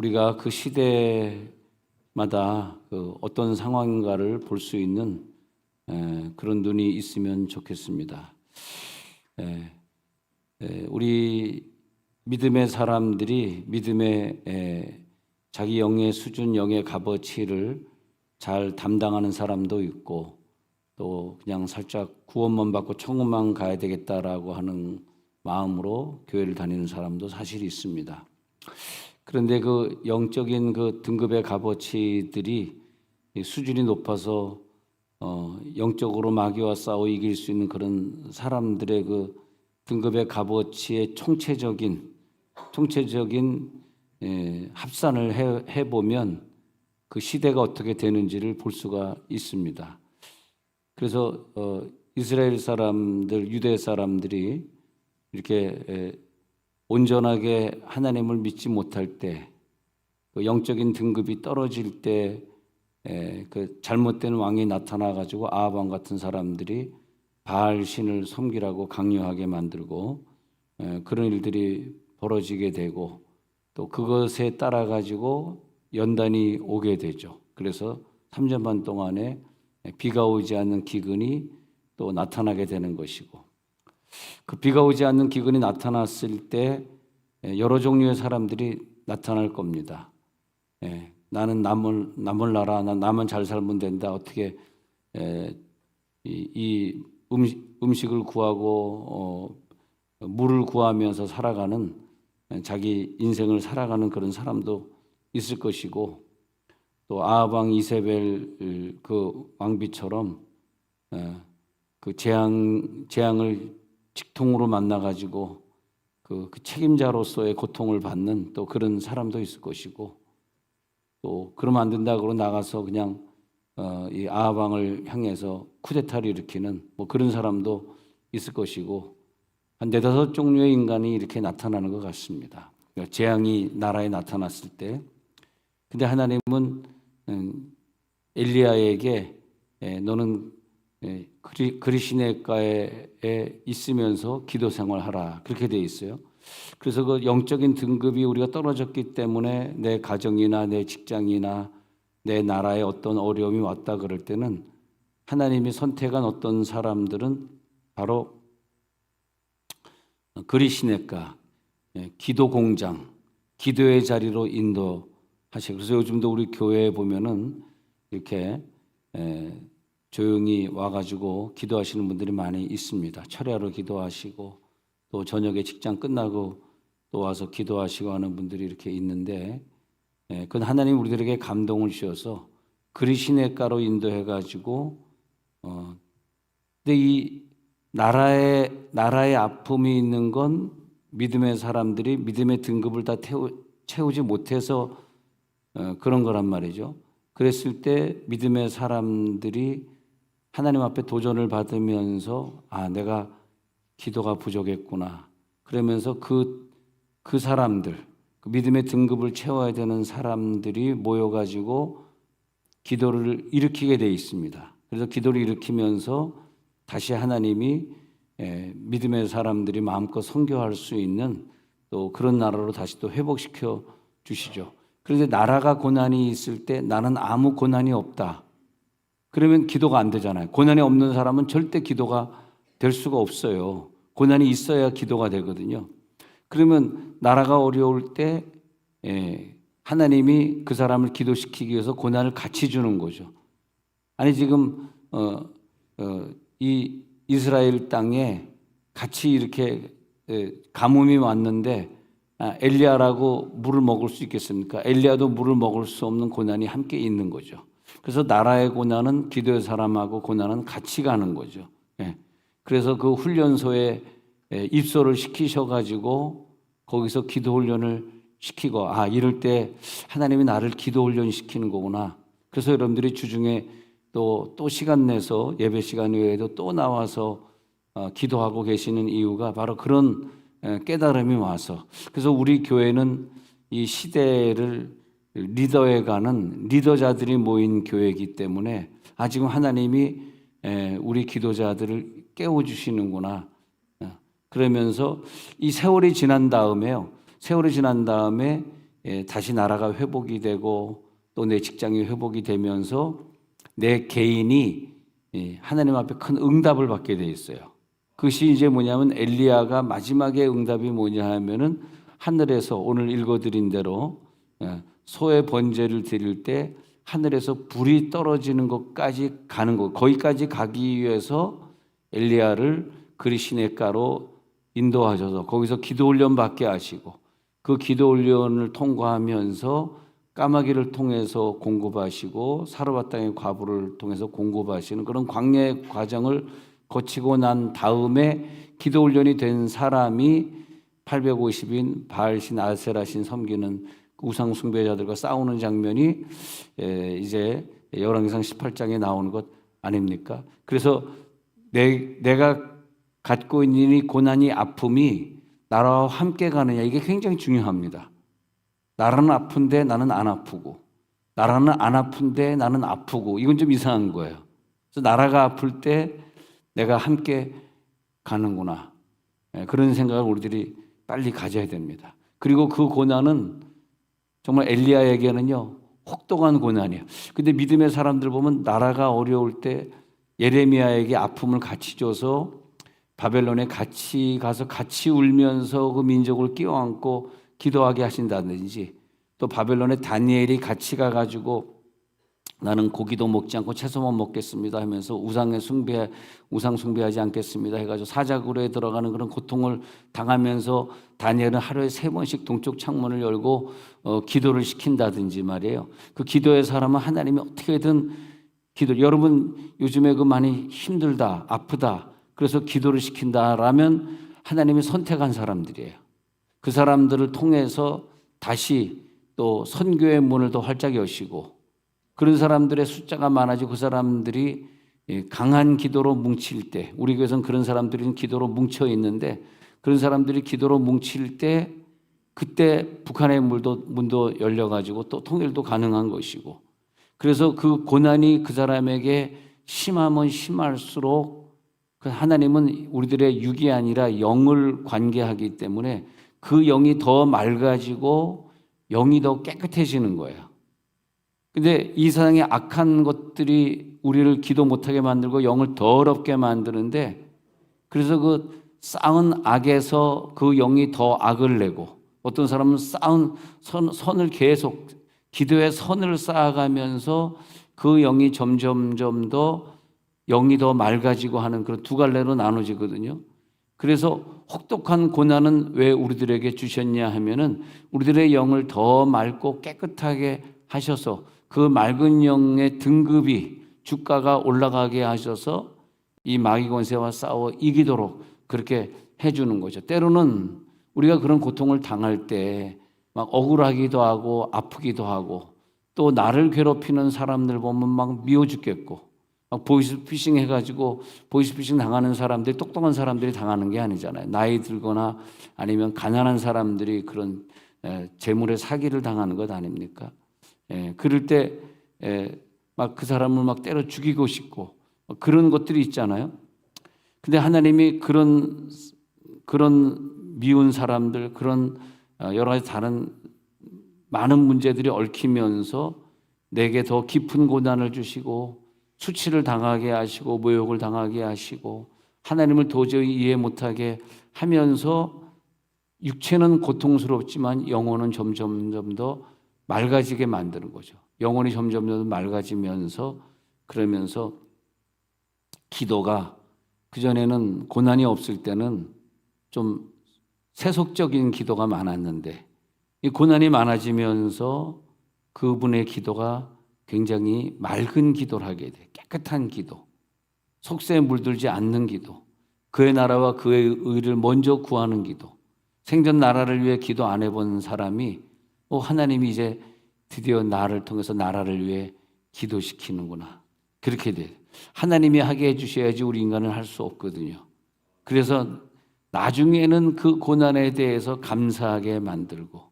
우리가 그 시대마다 어떤 상황인가를 볼 수 있는 그런 눈이 있으면 좋겠습니다. 우리 믿음의 사람들이 믿음의 자기 영의 수준, 영의 값어치를 잘 담당하는 사람도 있고, 또 그냥 살짝 구원만 받고 천국만 가야 되겠다라고 하는 마음으로 교회를 다니는 사람도 사실 있습니다. 그런데 그 영적인 그 등급의 값어치들이 수준이 높아서 영적으로 마귀와 싸워 이길 수 있는 그런 사람들의 그 등급의 값어치의 총체적인 합산을 해보면 그 시대가 어떻게 되는지를 볼 수가 있습니다. 그래서 이스라엘 사람들, 유대 사람들이 이렇게 온전하게 하나님을 믿지 못할 때, 그 영적인 등급이 떨어질 때, 그 잘못된 왕이 나타나 가지고 아합 왕 같은 사람들이 바알 신을 섬기라고 강요하게 만들고, 그런 일들이 벌어지게 되고, 또 그것에 따라 가지고 연단이 오게 되죠. 그래서 3년 반 동안에 비가 오지 않는 기근이 또 나타나게 되는 것이고, 그 비가 오지 않는 기근이 나타났을 때 여러 종류의 사람들이 나타날 겁니다. 나는 남을 나라, 나만 잘 살면 된다. 어떻게 이 음식을 구하고 물을 구하면서 살아가는, 자기 인생을 살아가는 그런 사람도 있을 것이고, 또 아합 왕 이세벨 그 왕비처럼 그 재앙을 직통으로 만나가지고 그 책임자로서의 고통을 받는 또 그런 사람도 있을 것이고, 또 그러면 안 된다고 나가서 그냥 이 아합 왕을 향해서 쿠데타를 일으키는 뭐 그런 사람도 있을 것이고, 한 4-5 종류의 인간이 이렇게 나타나는 것 같습니다. 그러니까 재앙이 나라에 나타났을 때, 근데 하나님은 엘리야에게 너는 그리시네가에 있으면서 기도 생활하라, 그렇게 되어 있어요. 그래서 그 영적인 등급이 우리가 떨어졌기 때문에 내 가정이나 내 직장이나 내 나라에 어떤 어려움이 왔다 그럴 때는 하나님이 선택한 어떤 사람들은 바로 그리시네가, 기도 공장, 기도의 자리로 인도하시고, 그래서 요즘도 우리 교회에 보면은 이렇게 조용히 와가지고 기도하시는 분들이 많이 있습니다. 철야로 기도하시고, 또 저녁에 직장 끝나고 또 와서 기도하시고 하는 분들이 이렇게 있는데, 그건 하나님 우리들에게 감동을 주셔서 그리시네가로 인도해가지고, 근데 이 나라의 아픔이 있는 건 믿음의 사람들이 믿음의 등급을 다 채우지 못해서 그런 거란 말이죠. 그랬을 때 믿음의 사람들이 하나님 앞에 도전을 받으면서 내가 기도가 부족했구나, 그러면서 그 사람들, 그 믿음의 등급을 채워야 되는 사람들이 모여가지고 기도를 일으키게 돼 있습니다. 그래서 기도를 일으키면서 다시 하나님이 믿음의 사람들이 마음껏 선교할 수 있는 또 그런 나라로 다시 또 회복시켜 주시죠. 그런데 나라가 고난이 있을 때 나는 아무 고난이 없다, 그러면 기도가 안 되잖아요. 고난이 없는 사람은 절대 기도가 될 수가 없어요. 고난이 있어야 기도가 되거든요. 그러면 나라가 어려울 때 하나님이 그 사람을 기도시키기 위해서 고난을 같이 주는 거죠. 아니 지금 이 이스라엘 땅에 같이 이렇게 가뭄이 왔는데 엘리야라고 물을 먹을 수 있겠습니까? 엘리야도 물을 먹을 수 없는 고난이 함께 있는 거죠. 그래서 나라의 고난은 기도의 사람하고 고난은 같이 가는 거죠. 그래서 그 훈련소에 입소를 시키셔가지고 거기서 기도 훈련을 시키고, 이럴 때 하나님이 나를 기도 훈련 시키는 거구나. 그래서 여러분들이 주중에 또 시간 내서 예배 시간 외에도 또 나와서 기도하고 계시는 이유가 바로 그런 깨달음이 와서, 그래서 우리 교회는 이 시대를 리더해가는 리더자들이 모인 교회이기 때문에 지금 하나님이 우리 기도자들을 깨워주시는구나. 그러면서 이 세월이 지난 다음에 다시 나라가 회복이 되고 또 내 직장이 회복이 되면서 내 개인이 하나님 앞에 큰 응답을 받게 돼 있어요. 그것이 이제 뭐냐면 엘리야가 마지막에 응답이 뭐냐 하면은 하늘에서 오늘 읽어드린 대로 소의 번제를 드릴 때 하늘에서 불이 떨어지는 것까지 가는 것, 거기까지 가기 위해서 엘리야를 그리 시냇가로 인도하셔서 거기서 기도 훈련 받게 하시고 그 기도 훈련을 통과하면서 까마귀를 통해서 공급하시고 사르밧 땅의 과부를 통해서 공급하시는 그런 광야의 과정을 거치고 난 다음에 기도 훈련이 된 사람이 850인 바알신 아세라신 섬기는 우상 숭배자들과 싸우는 장면이 이제 열왕기상 18장에 나오는 것 아닙니까? 그래서 내가 갖고 있는 이 고난이 아픔이 나라와 함께 가느냐 이게 굉장히 중요합니다. 나라는 아픈데 나는 안 아프고 나라는 안 아픈데 나는 아프고 이건 좀 이상한 거예요. 그래서 나라가 아플 때 내가 함께 가는구나. 그런 생각을 우리들이 빨리 가져야 됩니다. 그리고 그 고난은 정말 엘리야에게는요 혹독한 고난이에요. 근데 믿음의 사람들 보면 나라가 어려울 때 예레미야에게 아픔을 같이 줘서 바벨론에 같이 가서 같이 울면서 그 민족을 끼워안고 기도하게 하신다든지 또 바벨론에 다니엘이 같이 가가지고 나는 고기도 먹지 않고 채소만 먹겠습니다 하면서 우상 숭배하지 않겠습니다 해가지고 사자굴에 들어가는 그런 고통을 당하면서 다니엘은 하루에 3번씩 동쪽 창문을 열고 기도를 시킨다든지 말이에요. 그 기도의 사람은 하나님이 어떻게든 여러분 요즘에 그 많이 힘들다 아프다 그래서 기도를 시킨다라면 하나님이 선택한 사람들이에요. 그 사람들을 통해서 다시 또 선교의 문을 더 활짝 여시고 그런 사람들의 숫자가 많아지고 그 사람들이 강한 기도로 뭉칠 때 우리 교회에서는 그런 사람들이 기도로 뭉쳐 있는데 그런 사람들이 기도로 뭉칠 때 그때 북한의 문도 열려가지고 또 통일도 가능한 것이고 그래서 그 고난이 그 사람에게 심하면 심할수록 하나님은 우리들의 육이 아니라 영을 관계하기 때문에 그 영이 더 맑아지고 영이 더 깨끗해지는 거예요. 근데 이 세상의 악한 것들이 우리를 기도 못하게 만들고 영을 더럽게 만드는데 그래서 그 쌓은 악에서 그 영이 더 악을 내고 어떤 사람은 쌓은 선을 계속 기도의 선을 쌓아가면서 그 영이 점점점 더 영이 더 맑아지고 하는 그런 두 갈래로 나눠지거든요. 그래서 혹독한 고난은 왜 우리들에게 주셨냐 하면은 우리들의 영을 더 맑고 깨끗하게 하셔서 그 맑은 영의 등급이 주가가 올라가게 하셔서 이 마귀 권세와 싸워 이기도록 그렇게 해주는 거죠. 때로는 우리가 그런 고통을 당할 때 막 억울하기도 하고 아프기도 하고 또 나를 괴롭히는 사람들 보면 막 미워 죽겠고 막 보이스피싱 해가지고 보이스피싱 당하는 사람들이 똑똑한 사람들이 당하는 게 아니잖아요. 나이 들거나 아니면 가난한 사람들이 그런 재물의 사기를 당하는 것 아닙니까? 그럴 때 막 그 사람을 막 때려 죽이고 싶고 그런 것들이 있잖아요. 근데 하나님이 그런 미운 사람들 그런 여러 가지 다른 많은 문제들이 얽히면서 내게 더 깊은 고난을 주시고 수치를 당하게 하시고 모욕을 당하게 하시고 하나님을 도저히 이해 못하게 하면서 육체는 고통스럽지만 영혼은 점점 더 맑아지게 만드는 거죠. 영혼이 점점 더 맑아지면서 그러면서 기도가 그전에는 고난이 없을 때는 좀 세속적인 기도가 많았는데 이 고난이 많아지면서 그분의 기도가 굉장히 맑은 기도를 하게 돼. 깨끗한 기도, 속세에 물들지 않는 기도, 그의 나라와 그의 의를 먼저 구하는 기도. 생전 나라를 위해 기도 안 해본 사람이 하나님이 이제 드디어 나를 통해서 나라를 위해 기도시키는구나. 그렇게 돼. 하나님이 하게 해주셔야지 우리 인간은 할 수 없거든요. 그래서 나중에는 그 고난에 대해서 감사하게 만들고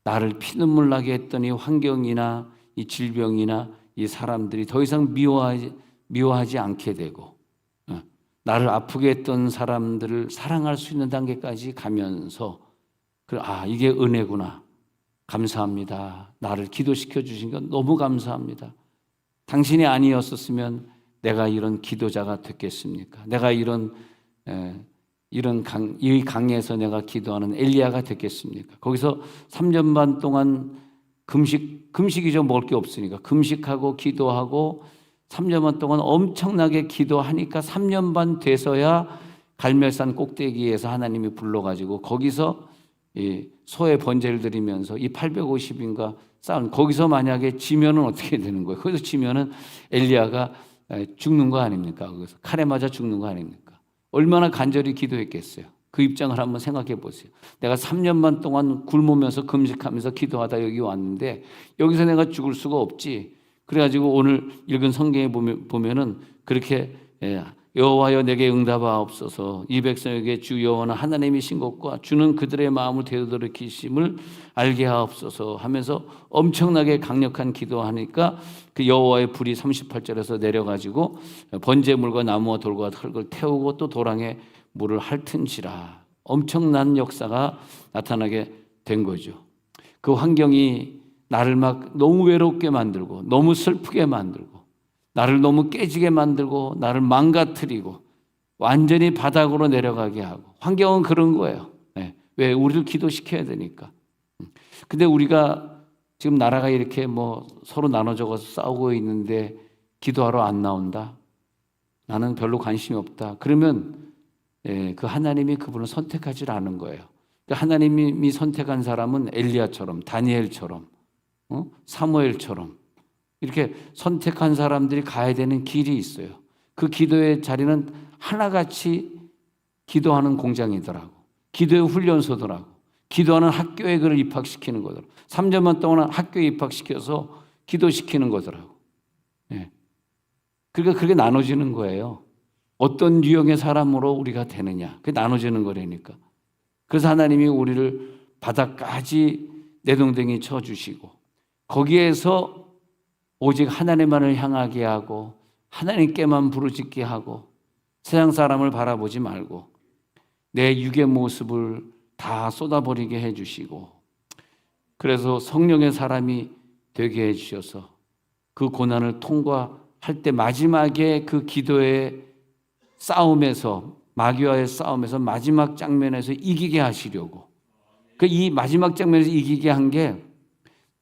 나를 피눈물 나게 했던 이 환경이나 이 질병이나 이 사람들이 더 이상 미워하지 않게 되고 나를 아프게 했던 사람들을 사랑할 수 있는 단계까지 가면서 이게 은혜구나. 감사합니다. 나를 기도시켜 주신 건 너무 감사합니다. 당신이 아니었었으면 내가 이런 기도자가 됐겠습니까? 내가 이 강에서 내가 기도하는 엘리야가 됐겠습니까? 거기서 3년 반 동안 금식이죠. 먹을 게 없으니까 금식하고 기도하고 3년 반 동안 엄청나게 기도하니까 3년 반 돼서야 갈멜산 꼭대기에서 하나님이 불러가지고 거기서 이 소의 번제를 드리면서 이 850인가 싸운 거기서 만약에 지면은 어떻게 되는 거예요? 거기서 지면은 엘리야가 죽는 거 아닙니까? 거기서 칼에 맞아 죽는 거 아닙니까? 얼마나 간절히 기도했겠어요. 그 입장을 한번 생각해 보세요. 내가 3년 반 동안 굶으면서 금식하면서 기도하다 여기 왔는데 여기서 내가 죽을 수가 없지. 그래가지고 오늘 읽은 성경에 보면은 그렇게 여호와여 내게 응답하옵소서. 이 백성에게 주 여호와는 하나님이신 것과 주는 그들의 마음을 되돌이키심을 알게 하옵소서 하면서 엄청나게 강력한 기도하니까 그 여호와의 불이 38절에서 내려가지고 번제물과 나무와 돌과 흙을 태우고 또 도랑에 물을 핥은지라. 엄청난 역사가 나타나게 된 거죠. 그 환경이 나를 막 너무 외롭게 만들고 너무 슬프게 만들고 나를 너무 깨지게 만들고 나를 망가뜨리고 완전히 바닥으로 내려가게 하고 환경은 그런 거예요. 왜? 우리를 기도시켜야 되니까. 근데 우리가 지금 나라가 이렇게 뭐 서로 나눠져서 싸우고 있는데 기도하러 안 나온다? 나는 별로 관심이 없다. 그러면 그 하나님이 그분을 선택하지 않은 거예요. 하나님이 선택한 사람은 엘리야처럼 다니엘처럼 사무엘처럼 이렇게 선택한 사람들이 가야 되는 길이 있어요. 그 기도의 자리는 하나같이 기도하는 공장이더라고. 기도의 훈련소더라고. 기도하는 학교에 그를 입학시키는 거더라고. 3년만 동안 학교에 입학시켜서 기도시키는 거더라고. 그러니까 그게 나눠지는 거예요. 어떤 유형의 사람으로 우리가 되느냐. 그게 나눠지는 거라니까. 그래서 하나님이 우리를 바닥까지 내동댕이 쳐주시고 거기에서 오직 하나님만을 향하게 하고 하나님께만 부르짖게 하고 세상 사람을 바라보지 말고 내 육의 모습을 다 쏟아버리게 해주시고 그래서 성령의 사람이 되게 해주셔서 그 고난을 통과할 때 마지막에 그 기도의 싸움에서 마귀와의 싸움에서 마지막 장면에서 이기게 하시려고 이 마지막 장면에서 이기게 한 게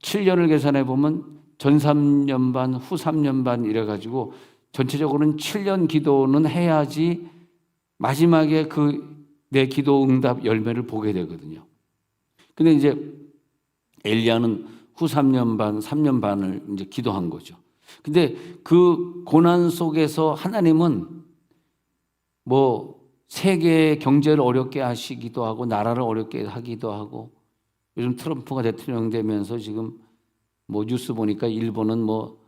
7년을 계산해 보면 전 3년 반, 후 3년 반 이래가지고 전체적으로는 7년 기도는 해야지 마지막에 내 기도 응답 열매를 보게 되거든요. 근데 이제 엘리야는 후 3년 반, 3년 반을 이제 기도한 거죠. 근데 그 고난 속에서 하나님은 뭐 세계의 경제를 어렵게 하시기도 하고 나라를 어렵게 하기도 하고 요즘 트럼프가 대통령 되면서 지금 뭐 뉴스 보니까 일본은 뭐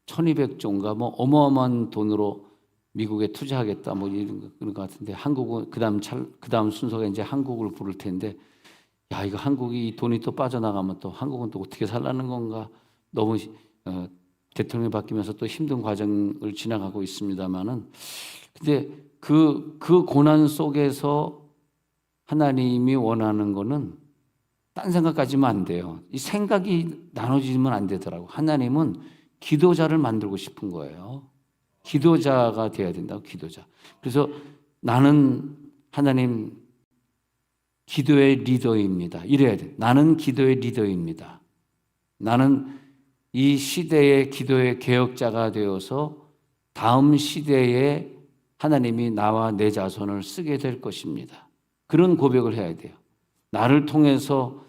1200조인가 뭐 어마어마한 돈으로 미국에 투자하겠다 뭐 이런 것 같은데 한국은 그다음 순서가 이제 한국을 부를 텐데 야 이거 한국이 이 돈이 또 빠져나가면 또 한국은 또 어떻게 살라는 건가 너무 대통령이 바뀌면서 또 힘든 과정을 지나가고 있습니다만은 근데 그 고난 속에서 하나님이 원하는 거는 딴 생각 가지면 안 돼요. 이 생각이 나눠지면 안 되더라고. 하나님은 기도자를 만들고 싶은 거예요. 기도자가 돼야 된다고, 기도자. 그래서 나는 하나님 기도의 리더입니다. 이래야 돼. 나는 기도의 리더입니다. 나는 이 시대의 기도의 개혁자가 되어서 다음 시대에 하나님이 나와 내 자손을 쓰게 될 것입니다. 그런 고백을 해야 돼요. 나를 통해서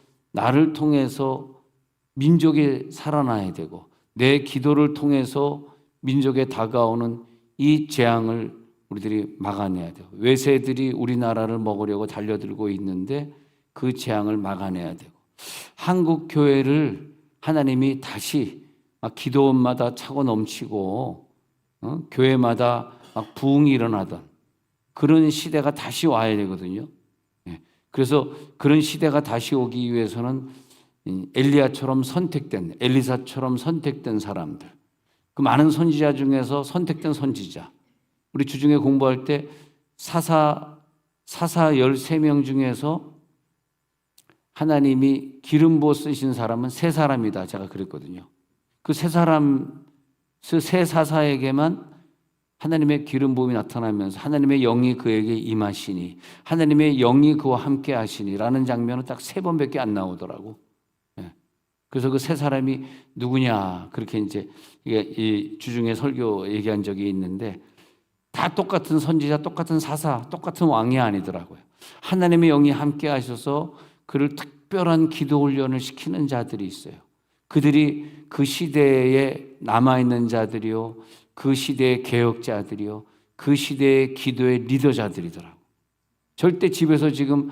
민족이 살아나야 되고 내 기도를 통해서 민족에 다가오는 이 재앙을 우리들이 막아내야 돼요. 외세들이 우리나라를 먹으려고 달려들고 있는데 그 재앙을 막아내야 되고 한국 교회를 하나님이 다시 막 기도원마다 차고 넘치고 교회마다 막 부흥이 일어나던 그런 시대가 다시 와야 되거든요. 그래서 그런 시대가 다시 오기 위해서는 엘리야처럼 선택된, 엘리사처럼 선택된 사람들, 그 많은 선지자 중에서 선택된 선지자, 우리 주중에 공부할 때 사사 13명 중에서 하나님이 기름 부어 쓰신 사람은 세 사람이다. 제가 그랬거든요. 그 세 사람, 세 사사에게만 하나님의 기름 부음이 나타나면서 하나님의 영이 그에게 임하시니 하나님의 영이 그와 함께 하시니 라는 장면은 딱 3번밖에 안 나오더라고. 예. 그래서 그 세 사람이 누구냐 그렇게 이제 이 주중에 설교 얘기한 적이 있는데 다 똑같은 선지자, 똑같은 사사, 똑같은 왕이 아니더라고요. 하나님의 영이 함께 하셔서 그를 특별한 기도 훈련을 시키는 자들이 있어요. 그들이 그 시대에 남아있는 자들이요, 그 시대의 개혁자들이요, 그 시대의 기도의 리더자들이더라고요. 절대 집에서 지금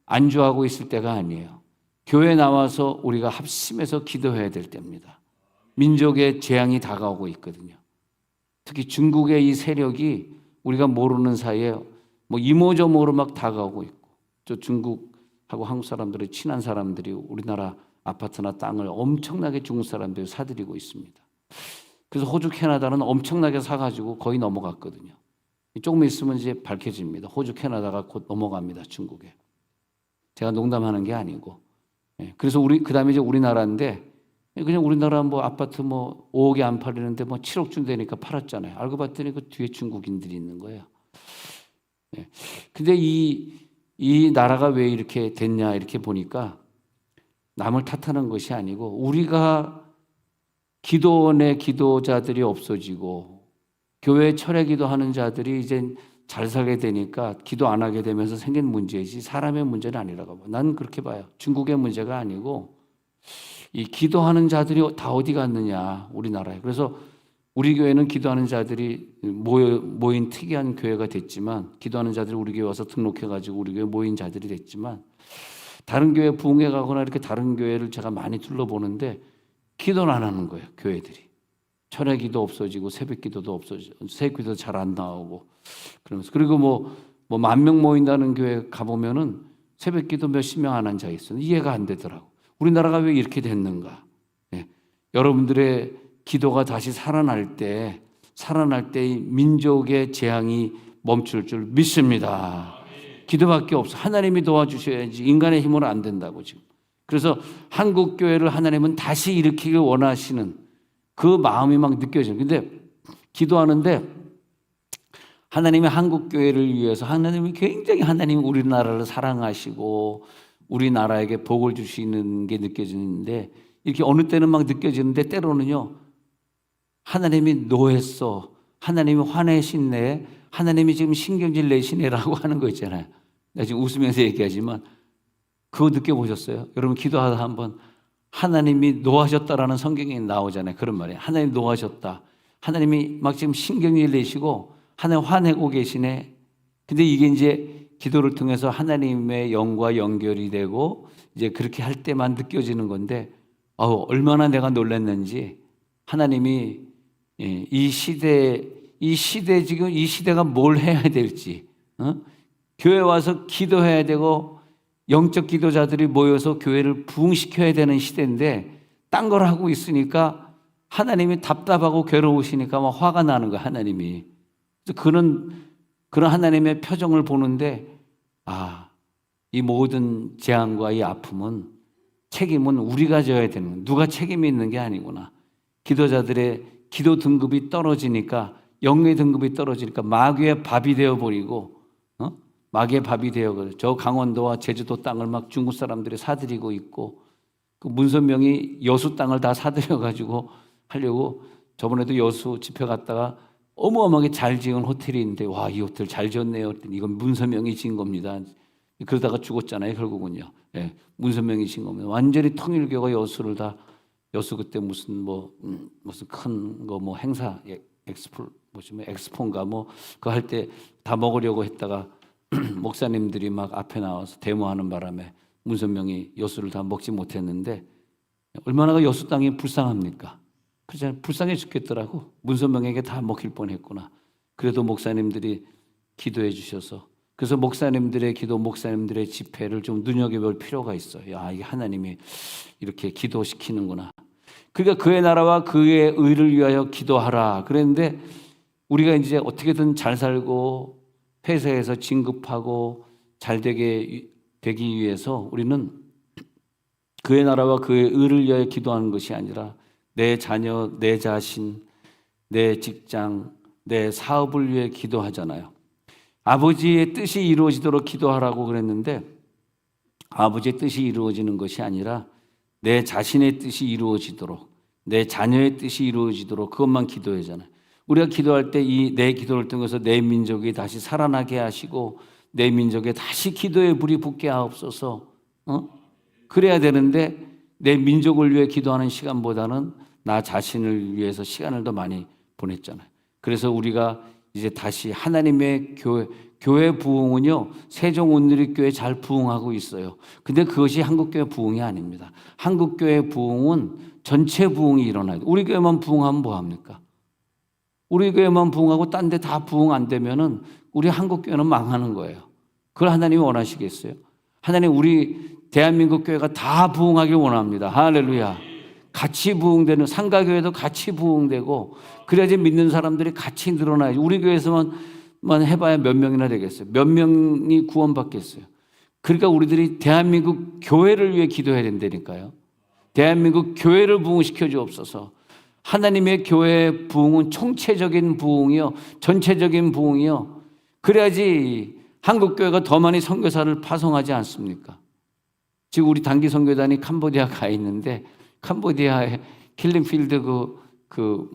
안주하고 있을 때가 아니에요. 교회 나와서 우리가 합심해서 기도해야 될 때입니다. 민족의 재앙이 다가오고 있거든요. 특히 중국의 이 세력이 우리가 모르는 사이에 뭐 이모저모로 막 다가오고 있고, 저 중국하고 한국 사람들이 친한 사람들이 우리나라 아파트나 땅을 엄청나게 중국 사람들이 사들이고 있습니다. 그래서 호주, 캐나다는 엄청나게 사가지고 거의 넘어갔거든요. 조금 있으면 이제 밝혀집니다. 호주, 캐나다가 곧 넘어갑니다. 중국에. 제가 농담하는 게 아니고. 그래서 그 다음에 이제 우리나라인데, 그냥 우리나라 뭐 아파트 뭐 5억에 안 팔리는데 뭐 7억 준다니까 팔았잖아요. 알고 봤더니 그 뒤에 중국인들이 있는 거예요. 근데 이 나라가 왜 이렇게 됐냐 이렇게 보니까 남을 탓하는 것이 아니고 우리가 기도원의 기도자들이 없어지고 교회 철야 기도하는 자들이 이제 잘 살게 되니까 기도 안 하게 되면서 생긴 문제이지 사람의 문제는 아니라고 봐요. 난 그렇게 봐요. 중국의 문제가 아니고 이 기도하는 자들이 다 어디 갔느냐 우리나라에. 그래서 우리 교회는 기도하는 자들이 모인 특이한 교회가 됐지만 기도하는 자들이 우리 교회 와서 등록해가지고 우리 교회 모인 자들이 됐지만 다른 교회 부흥회 가거나 이렇게 다른 교회를 제가 많이 둘러보는데 기도는 안 하는 거예요. 교회들이. 철야 기도 없어지고 새벽 기도도 없어지고 새벽 기도 잘 안 나오고 그러면서 그리고 뭐 10,000명 모인다는 교회 가보면은 새벽 기도 몇십 명 안 한 자 있어요. 이해가 안 되더라고. 우리나라가 왜 이렇게 됐는가? 여러분들의 기도가 다시 살아날 때 민족의 재앙이 멈출 줄 믿습니다. 기도밖에 없어. 하나님이 도와주셔야지 인간의 힘으로 안 된다고 지금. 그래서 한국 교회를 하나님은 다시 일으키길 원하시는 그 마음이 막 느껴져요. 근데 기도하는데 하나님이 한국 교회를 위해서 하나님이 굉장히 하나님이 우리나라를 사랑하시고 우리나라에게 복을 주시는 게 느껴지는데 이렇게 어느 때는 막 느껴지는데 때로는요 하나님이 노했어, 하나님이 화내시네, 하나님이 지금 신경질 내시네라고 하는 거 있잖아요. 나 지금 웃으면서 얘기하지만 그거 느껴보셨어요? 여러분 기도하다 한번 하나님이 노하셨다라는 성경에 나오잖아요. 그런 말이에요. 하나님 노하셨다. 하나님이 막 지금 신경질 내시고 하나님 화내고 계시네. 근데 이게 이제 기도를 통해서 하나님의 영과 연결이 되고 이제 그렇게 할 때만 느껴지는 건데 얼마나 내가 놀랐는지 하나님이 이 시대 지금 이 시대가 뭘 해야 될지 교회 와서 기도해야 되고 영적 기도자들이 모여서 교회를 부흥시켜야 되는 시대인데 딴 걸 하고 있으니까 하나님이 답답하고 괴로우시니까 막 화가 나는 거야 하나님이. 그런 하나님의 표정을 보는데 이 모든 재앙과 이 아픔은 책임은 우리가 져야 되는 거야. 누가 책임이 있는 게 아니구나. 기도자들의 기도 등급이 떨어지니까 영의 등급이 떨어지니까 마귀의 밥이 되어버리고 마귀의 밥이 되어버려. 저 강원도와 제주도 땅을 막 중국 사람들이 사들이고 있고 그 문선명이 여수 땅을 다 사들여가지고 하려고 저번에도 여수 집회 갔다가 어마어마하게 잘 지은 호텔이 있는데 와, 이 호텔 잘 지었네요. 이건 문선명이 지은 겁니다. 그러다가 죽었잖아요, 결국은요. 문선명이 지은 겁니다. 완전히 통일교가 여수를 다 여수 그때 무슨 큰 거 뭐 행사 엑스포인가 뭐 그거 할 때 다 먹으려고 했다가 목사님들이 막 앞에 나와서 데모하는 바람에 문선명이 여수를 다 먹지 못했는데 얼마나 여수 땅이 불쌍합니까? 그렇잖아요. 불쌍해 죽겠더라고. 문선명에게 다 먹힐 뻔했구나. 그래도 목사님들이 기도해 주셔서 그래서 목사님들의 기도, 목사님들의 집회를 좀 눈여겨볼 필요가 있어요. 이게 하나님이 이렇게 기도시키는구나. 그러니까 그의 나라와 그의 의를 위하여 기도하라. 그랬는데 우리가 이제 어떻게든 잘 살고 회사에서 진급하고 잘 되기 위해서 우리는 그의 나라와 그의 의를 위하여 기도하는 것이 아니라 내 자녀, 내 자신, 내 직장, 내 사업을 위해 기도하잖아요. 아버지의 뜻이 이루어지도록 기도하라고 그랬는데 아버지의 뜻이 이루어지는 것이 아니라 내 자신의 뜻이 이루어지도록, 내 자녀의 뜻이 이루어지도록 그것만 기도하잖아요. 우리가 기도할 때 이 내 기도를 통해서 내 민족이 다시 살아나게 하시고 내 민족에 다시 기도의 불이 붙게 하옵소서. 그래야 되는데 내 민족을 위해 기도하는 시간보다는 나 자신을 위해서 시간을 더 많이 보냈잖아요. 그래서 우리가 이제 다시 하나님의 교회 부흥은요, 세종온누리교회 잘 부흥하고 있어요. 근데 그것이 한국교회 부흥이 아닙니다. 한국교회 부흥은 전체 부흥이 일어나야 돼요. 우리 교회만 부흥하면 뭐합니까? 우리 교회만 부흥하고 딴 데 다 부흥 안 되면은 우리 한국교회는 망하는 거예요. 그걸 하나님이 원하시겠어요? 하나님 우리 대한민국 교회가 다 부흥하길 원합니다. 할렐루야. 같이 부흥되는, 상가교회도 같이 부흥되고 그래야지 믿는 사람들이 같이 늘어나야지. 우리 교회에서만 해봐야 몇 명이나 되겠어요? 몇 명이 구원받겠어요? 그러니까 우리들이 대한민국 교회를 위해 기도해야 된다니까요. 대한민국 교회를 부흥시켜 주옵소서. 하나님의 교회의 부흥은 총체적인 부흥이요, 전체적인 부흥이요. 그래야지 한국교회가 더 많이 선교사를 파송하지 않습니까? 지금 우리 단기 선교단이 캄보디아 가 있는데 캄보디아에 킬링필드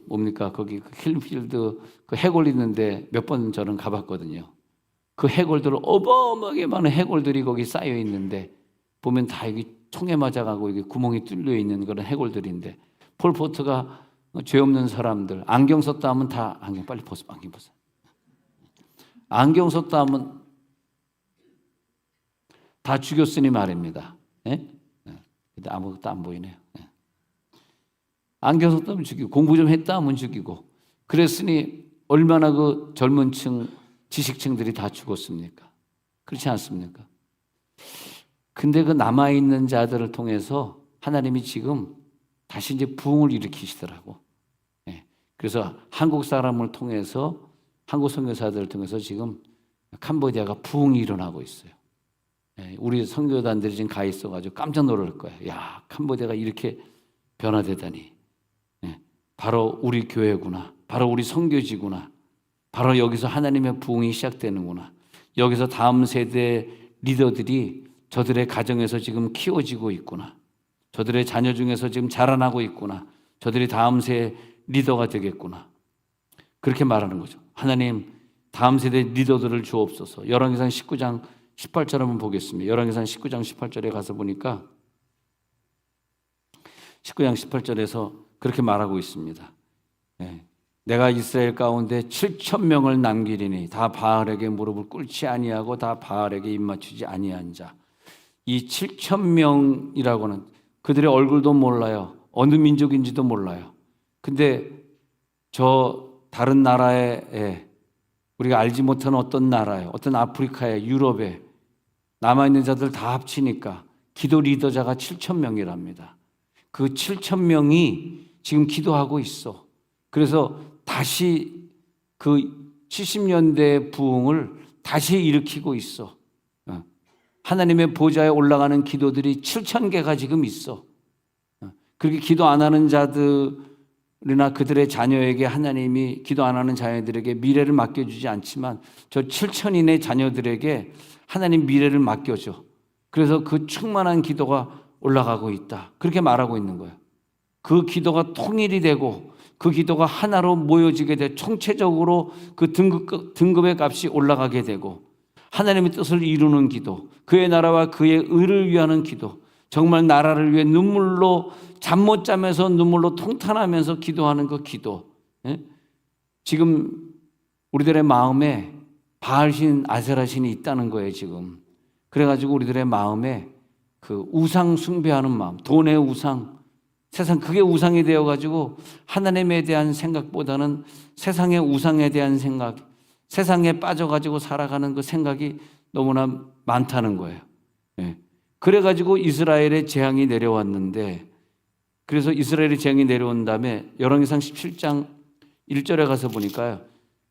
뭡니까? 거기 킬링필드 그 해골 있는데 몇 번 저는 가봤거든요. 그 해골들 어마어마하게 많은 해골들이 거기 쌓여 있는데 보면 다 여기 총에 맞아가고 여기 구멍이 뚫려 있는 그런 해골들인데 폴포트가 죄 없는 사람들 안경 썼다 하면 다 안경 빨리 벗어 안경 벗어 안경 썼다 하면 다 죽였으니 말입니다. 예? 근데 아무것도 안 보이네요. 예. 안경 썼다 하면 죽이고 공부 좀 했다 하면 죽이고 그랬으니 얼마나 그 젊은 층 지식층들이 다 죽었습니까? 그렇지 않습니까? 근데 그 남아있는 자들을 통해서 하나님이 지금 다시 이제 부흥을 일으키시더라고. 예. 그래서 한국 사람을 통해서 한국 선교사들을 통해서 지금 캄보디아가 부흥이 일어나고 있어요. 예. 우리 선교단들이 지금 가 있어가지고 깜짝 놀랄 거예요. 야, 캄보디아가 이렇게 변화되다니. 예. 바로 우리 교회구나. 바로 우리 선교지구나. 바로 여기서 하나님의 부흥이 시작되는구나. 여기서 다음 세대 리더들이 저들의 가정에서 지금 키워지고 있구나. 저들의 자녀 중에서 지금 자라나고 있구나. 저들이 다음 세대 리더가 되겠구나. 그렇게 말하는 거죠. 하나님 다음 세대 리더들을 주옵소서. 열왕기상 19장 18절 한번 보겠습니다. 열왕기상 19장 18절에 가서 보니까 19장 18절에서 그렇게 말하고 있습니다. 네. 내가 이스라엘 가운데 7,000명을 남기리니 다 바알에게 무릎을 꿇지 아니하고 다 바알에게 입맞추지 아니한 자. 이 7,000명이라고는 그들의 얼굴도 몰라요. 어느 민족인지도 몰라요. 근데 저 다른 나라에 우리가 알지 못한 어떤 나라에 어떤 아프리카에 유럽에 남아있는 자들 다 합치니까 기도 리더자가 7,000명이랍니다. 그 7,000명이 지금 기도하고 있어. 그래서 다시 그 70년대 부흥을 다시 일으키고 있어. 하나님의 보좌에 올라가는 기도들이 7,000개가 지금 있어. 그렇게 기도 안 하는 자들이나 그들의 자녀에게 하나님이 기도 안 하는 자녀들에게 미래를 맡겨주지 않지만 저 7,000인의 자녀들에게 하나님 미래를 맡겨줘. 그래서 그 충만한 기도가 올라가고 있다. 그렇게 말하고 있는 거예요. 그 기도가 통일이 되고 그 기도가 하나로 모여지게 돼 총체적으로 그 등급의 값이 올라가게 되고 하나님의 뜻을 이루는 기도, 그의 나라와 그의 의를 위하는 기도, 정말 나라를 위해 눈물로 잠 못 자면서 눈물로 통탄하면서 기도하는 그 기도. 지금 우리들의 마음에 바알신 아세라신이 있다는 거예요 지금. 그래가지고 우리들의 마음에 그 우상 숭배하는 마음, 돈의 우상, 세상 그게 우상이 되어가지고 하나님에 대한 생각보다는 세상의 우상에 대한 생각, 세상에 빠져가지고 살아가는 그 생각이 너무나 많다는 거예요. 예. 그래가지고 이스라엘의 재앙이 내려왔는데, 그래서 이스라엘의 재앙이 내려온 다음에 열왕기상 17장 1절에 가서 보니까요,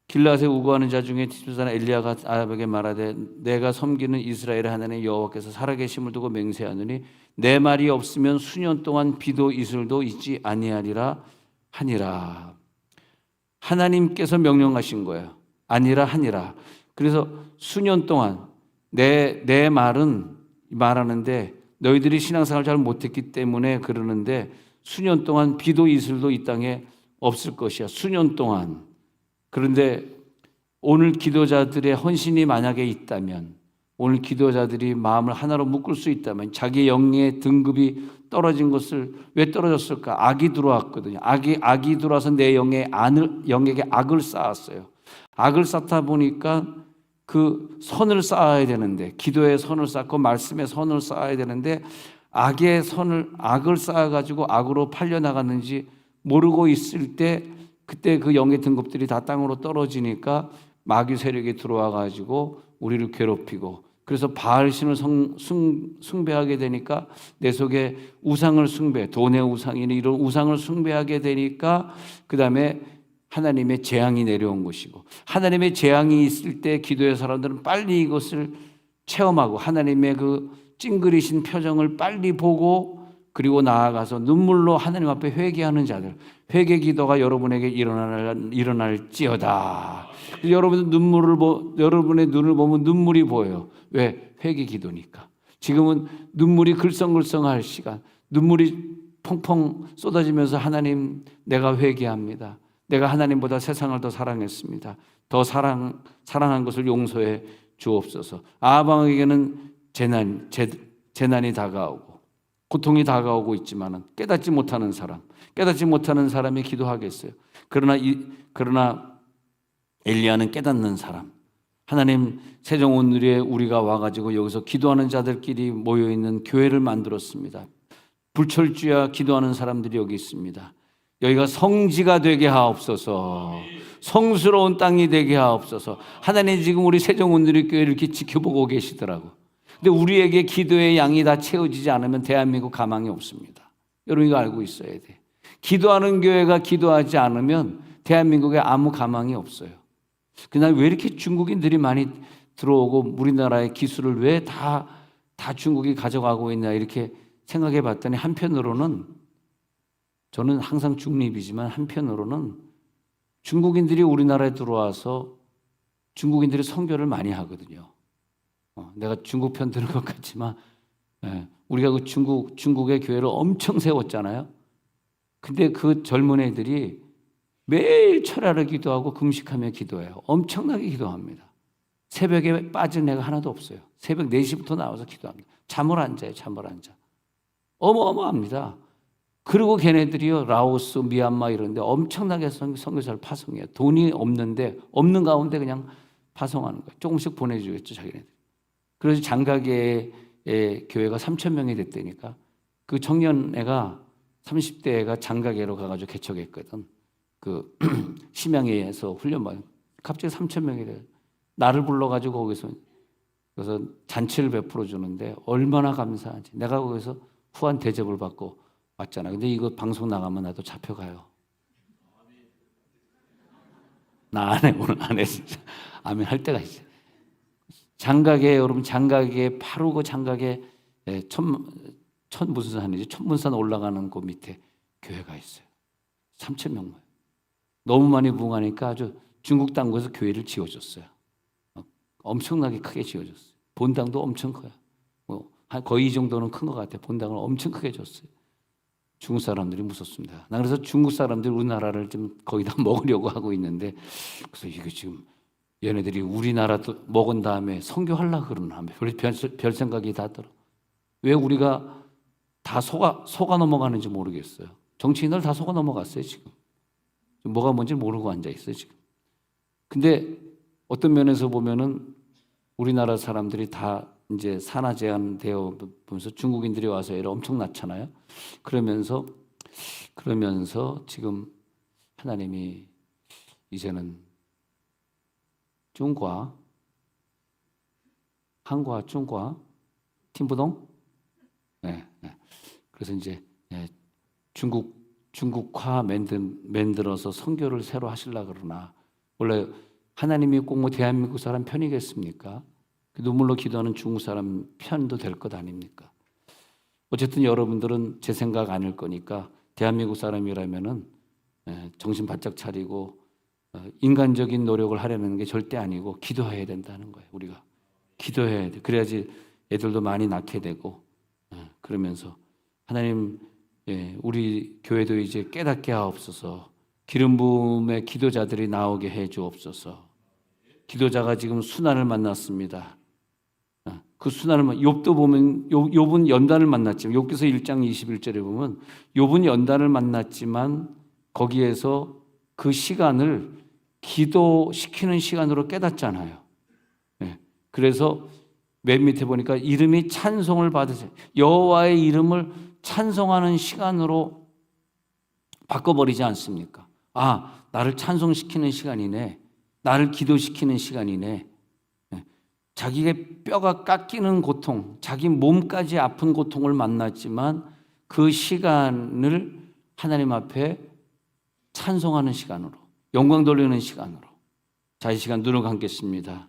길라앗에 우거하는 자 중에 디스ペ사람 엘리야가 아합에게 말하되 내가 섬기는 이스라엘의 하나님 여호와께서 살아계심을 두고 맹세하노니 내 말이 없으면 수년 동안 비도 이슬도 있지 아니하리라 하니라. 하나님께서 명령하신 거예요. 아니라 하니라. 그래서 수년 동안 내 말은 말하는데 너희들이 신앙생활을 잘 못했기 때문에 그러는데 수년 동안 비도 이슬도 이 땅에 없을 것이야. 수년 동안. 그런데 오늘 기도자들의 헌신이 만약에 있다면, 오늘 기도자들이 마음을 하나로 묶을 수 있다면, 자기 영의 등급이 떨어진 것을 왜 떨어졌을까? 악이 들어왔거든요. 악이 들어와서 내 영에게 악을 쌓았어요. 악을 쌓다 보니까 그 선을 쌓아야 되는데, 기도의 선을 쌓고 말씀의 선을 쌓아야 되는데 악을 쌓아가지고 악으로 팔려나갔는지 모르고 있을 때 그때 그 영의 등급들이 다 땅으로 떨어지니까 마귀 세력이 들어와가지고 우리를 괴롭히고, 그래서 바알신을 숭배하게 되니까 내 속에 우상을 돈의 우상이니 이런 우상을 숭배하게 되니까 그 다음에 하나님의 재앙이 내려온 것이고, 하나님의 재앙이 있을 때 기도의 사람들은 빨리 이것을 체험하고 하나님의 그 찡그리신 표정을 빨리 보고, 그리고 나아가서 눈물로 하나님 앞에 회개하는 자들, 회개 기도가 여러분에게 일어날지어다. 여러분의 눈을 보면 눈물이 보여요. 왜? 회개 기도니까. 지금은 눈물이 글썽글썽할 시간, 눈물이 펑펑 쏟아지면서 하나님, 내가 회개합니다. 내가 하나님보다 세상을 더 사랑했습니다. 더 사랑한 것을 용서해 주옵소서. 아방에게는 재난이 다가오고 고통이 다가오고 있지만 깨닫지 못하는 사람이 기도하겠어요. 그러나 엘리야는 깨닫는 사람. 하나님, 세종온누리에 우리가 와가지고 여기서 기도하는 자들끼리 모여있는 교회를 만들었습니다. 불철주야 기도하는 사람들이 여기 있습니다. 여기가 성지가 되게 하옵소서. 성스러운 땅이 되게 하옵소서. 하나님, 지금 우리 세종온누리 교회를 이렇게 지켜보고 계시더라고. 근데 우리에게 기도의 양이 다 채워지지 않으면 대한민국 가망이 없습니다. 여러분 이거 알고 있어야 돼. 기도하는 교회가 기도하지 않으면 대한민국에 아무 가망이 없어요. 그날 왜 이렇게 중국인들이 많이 들어오고 우리나라의 기술을 왜 다 중국이 가져가고 있나 이렇게 생각해 봤더니, 한편으로는 저는 항상 중립이지만 한편으로는 중국인들이 우리나라에 들어와서 중국인들이 선교를 많이 하거든요. 내가 중국 편 드는 것 같지만 우리가 그 중국의 교회를 엄청 세웠잖아요. 근데 그 젊은 애들이 매일 철야를 기도하고 금식하며 기도해요. 엄청나게 기도합니다. 새벽에 빠진 애가 하나도 없어요. 새벽 4시부터 나와서 기도합니다. 잠을 안 자요. 어마어마합니다. 그리고 걔네들이요, 라오스, 미얀마 이런 데 엄청나게 선교사를 파송해요. 돈이 없는데 없는 가운데 그냥 파송하는 거예요. 조금씩 보내주겠죠, 자기네들. 그래서 장가계의 교회가 3,000명이 됐다니까. 그 청년애가 30대 애가 장가계로 가가지고 개척했거든. 그 심양회에서 훈련받은. 갑자기 3,000명이 돼요. 나를 불러가지고 거기서 그래서 잔치를 베풀어 주는데 얼마나 감사한지. 내가 거기서 후한 대접을 받고 왔잖아. 근데 이거 방송 나가면 나도 잡혀가요. 나 안 해, 오늘 안 해, 진짜. 아멘 할 때가 있어요. 장가계, 여러분, 장가계, 바로 그 장가계 무슨 산이지? 천문산 올라가는 그 밑에 교회가 있어요. 3,000명. 너무 많이 부흥하니까 아주 중국 당국에서 교회를 지어줬어요. 엄청나게 크게 지어줬어요. 본당도 엄청 커요. 거의 이 정도는 큰 것 같아요. 본당을 엄청 크게 줬어요. 중국 사람들이 무섭습니다. 나 그래서 중국 사람들이 우리나라를 좀 거기다 먹으려고 하고 있는데, 그래서 이거 지금 얘네들이 우리나라도 먹은 다음에 선교하려고 그러나 별 생각이 다 들어. 왜 우리가 다 속아 넘어가는지 모르겠어요. 정치인들 다 속아 넘어갔어요, 지금. 뭐가 뭔지 모르고 앉아있어요, 지금. 근데 어떤 면에서 보면은 우리나라 사람들이 다 이제 산하 제한되어 보면서 중국인들이 와서 애를 엄청 낳잖아요. 그러면서 지금 하나님이 이제는 한과 중과 팀부동, 네. 그래서 이제 중국화 만들어서 선교를 새로 하시려 그러나, 원래 하나님이 꼭 뭐 대한민국 사람 편이겠습니까? 눈물로 기도하는 중국 사람 편도 될 것 아닙니까? 어쨌든 여러분들은 제 생각 아닐 거니까 대한민국 사람이라면은 정신 바짝 차리고 인간적인 노력을 하려는 게 절대 아니고 기도해야 된다는 거예요. 우리가 기도해야 돼. 그래야지 애들도 많이 낳게 되고 그러면서 하나님, 우리 교회도 이제 깨닫게 하옵소서. 기름 부음의 기도자들이 나오게 해 주옵소서. 기도자가 지금 순환을 만났습니다. 그 순환을 욥도 보면 욥은 연단을 만났지만 욥기서 1장 21절에 보면 욥은 연단을 만났지만 거기에서 그 시간을 기도시키는 시간으로 깨닫잖아요. 그래서 맨 밑에 보니까 이름이 찬송을 받으세요. 여호와의 이름을 찬송하는 시간으로 바꿔버리지 않습니까? 아, 나를 찬송시키는 시간이네. 나를 기도시키는 시간이네. 자기의 뼈가 깎이는 고통, 자기 몸까지 아픈 고통을 만났지만 그 시간을 하나님 앞에 찬송하는 시간으로, 영광 돌리는 시간으로. 자, 이 시간 눈을 감겠습니다.